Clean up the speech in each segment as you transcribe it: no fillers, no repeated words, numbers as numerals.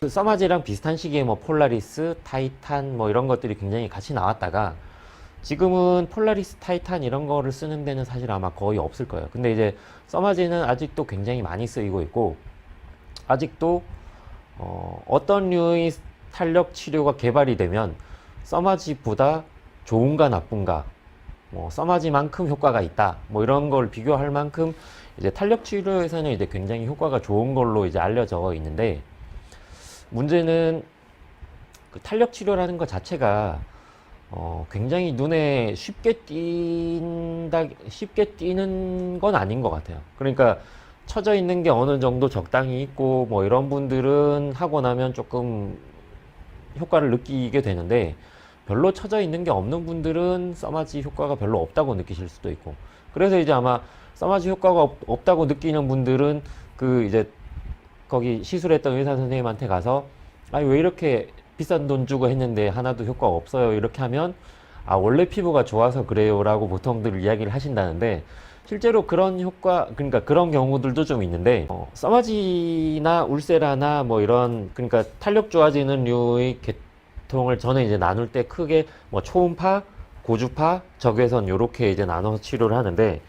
그 써마지랑 비슷한 시기에 뭐 폴라리스, 타이탄 뭐 이런 것들이 굉장히 같이 나왔다가 지금은 폴라리스, 타이탄 이런 거를 쓰는 데는 사실 아마 거의 없을 거예요. 근데 이제 써마지는 아직도 굉장히 많이 쓰이고 있고 아직도 어떤 류의 탄력 치료가 개발이 되면 써마지보다 좋은가 나쁜가, 뭐 써마지만큼 효과가 있다, 뭐 이런 걸 비교할 만큼 이제 탄력 치료에서는 이제 굉장히 효과가 좋은 걸로 이제 알려져 있는데, 문제는 그 탄력 치료라는 것 자체가 굉장히 눈에 쉽게 띄는 건 아닌 것 같아요. 그러니까 처져 있는 게 어느 정도 적당히 있고 뭐 이런 분들은 하고 나면 조금 효과를 느끼게 되는데, 별로 처져 있는 게 없는 분들은 써마지 효과가 별로 없다고 느끼실 수도 있고, 그래서 이제 아마 써마지 효과가 없다고 느끼는 분들은 그 이제 거기 시술했던 의사 선생님한테 가서 아, 왜 이렇게 비싼 돈 주고 했는데 하나도 효과 없어요, 이렇게 하면 아, 원래 피부가 좋아서 그래요 라고 보통들 이야기를 하신다는데, 실제로 그런 효과, 그러니까 그런 경우들도 좀 있는데, 써마지나 울세라나 뭐 이런, 그러니까 탄력 좋아지는 류의 계통을 저는 이제 나눌 때 크게 뭐 초음파, 고주파, 적외선 요렇게 이제 나눠서 치료를 하는데,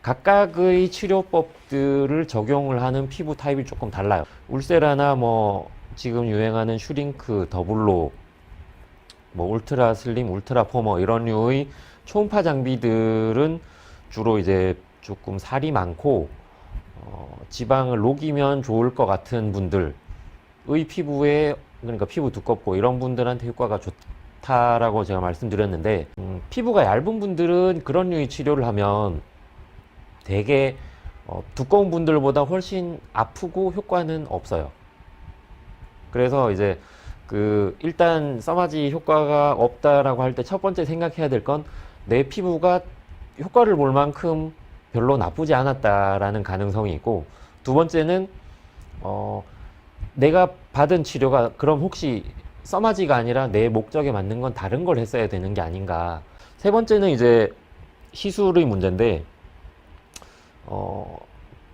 각각의 치료법들을 적용을 하는 피부 타입이 조금 달라요. 울세라나 뭐 지금 유행하는 슈링크, 더블로, 뭐 울트라 슬림, 울트라 포머 이런 류의 초음파 장비들은 주로 이제 조금 살이 많고 지방을 녹이면 좋을 것 같은 분들의 피부에, 그러니까 피부 두껍고 이런 분들한테 효과가 좋다라고 제가 말씀드렸는데, 피부가 얇은 분들은 그런 류의 치료를 하면 되게 두꺼운 분들보다 훨씬 아프고 효과는 없어요. 그래서 이제 그 일단 써마지 효과가 없다라고 할 때 첫 번째 생각해야 될 건 내 피부가 효과를 볼 만큼 별로 나쁘지 않았다라는 가능성이 있고, 두 번째는 내가 받은 치료가 그럼 혹시 써마지가 아니라 내 목적에 맞는 건 다른 걸 했어야 되는 게 아닌가. 세 번째는 이제 시술의 문제인데,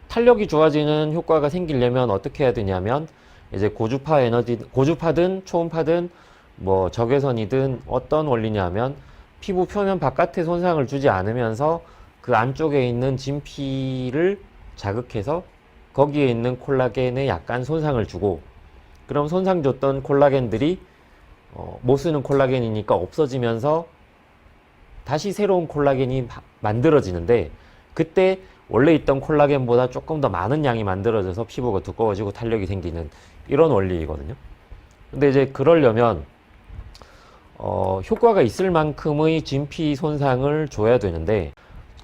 탄력이 좋아지는 효과가 생기려면 어떻게 해야 되냐면, 이제 고주파 에너지, 고주파든 초음파든 뭐 적외선이든 어떤 원리냐면, 피부 표면 바깥에 손상을 주지 않으면서 그 안쪽에 있는 진피를 자극해서 거기에 있는 콜라겐에 약간 손상을 주고, 그럼 손상 줬던 콜라겐들이 못 쓰는 콜라겐이니까 없어지면서 다시 새로운 콜라겐이 만들어지는데, 그때 원래 있던 콜라겐보다 조금 더 많은 양이 만들어져서 피부가 두꺼워지고 탄력이 생기는 이런 원리이거든요. 근데 이제 그러려면 효과가 있을 만큼의 진피 손상을 줘야 되는데,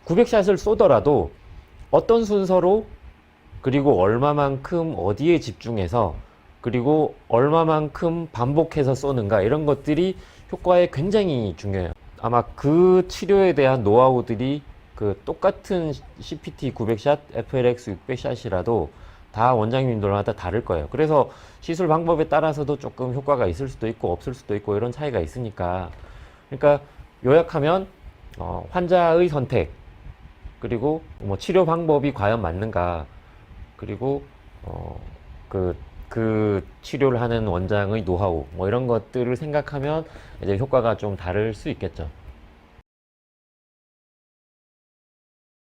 900샷을 쏘더라도 어떤 순서로, 그리고 얼마만큼 어디에 집중해서, 그리고 얼마만큼 반복해서 쏘는가, 이런 것들이 효과에 굉장히 중요해요. 아마 그 치료에 대한 노하우들이 그 똑같은 CPT 900샷, FLX 600샷이라도 다 원장님들마다 다를 거예요. 그래서 시술 방법에 따라서도 조금 효과가 있을 수도 있고 없을 수도 있고 이런 차이가 있으니까, 그러니까 요약하면 환자의 선택, 그리고 뭐 치료 방법이 과연 맞는가, 그리고 그 치료를 하는 원장의 노하우, 뭐 이런 것들을 생각하면 이제 효과가 좀 다를 수 있겠죠.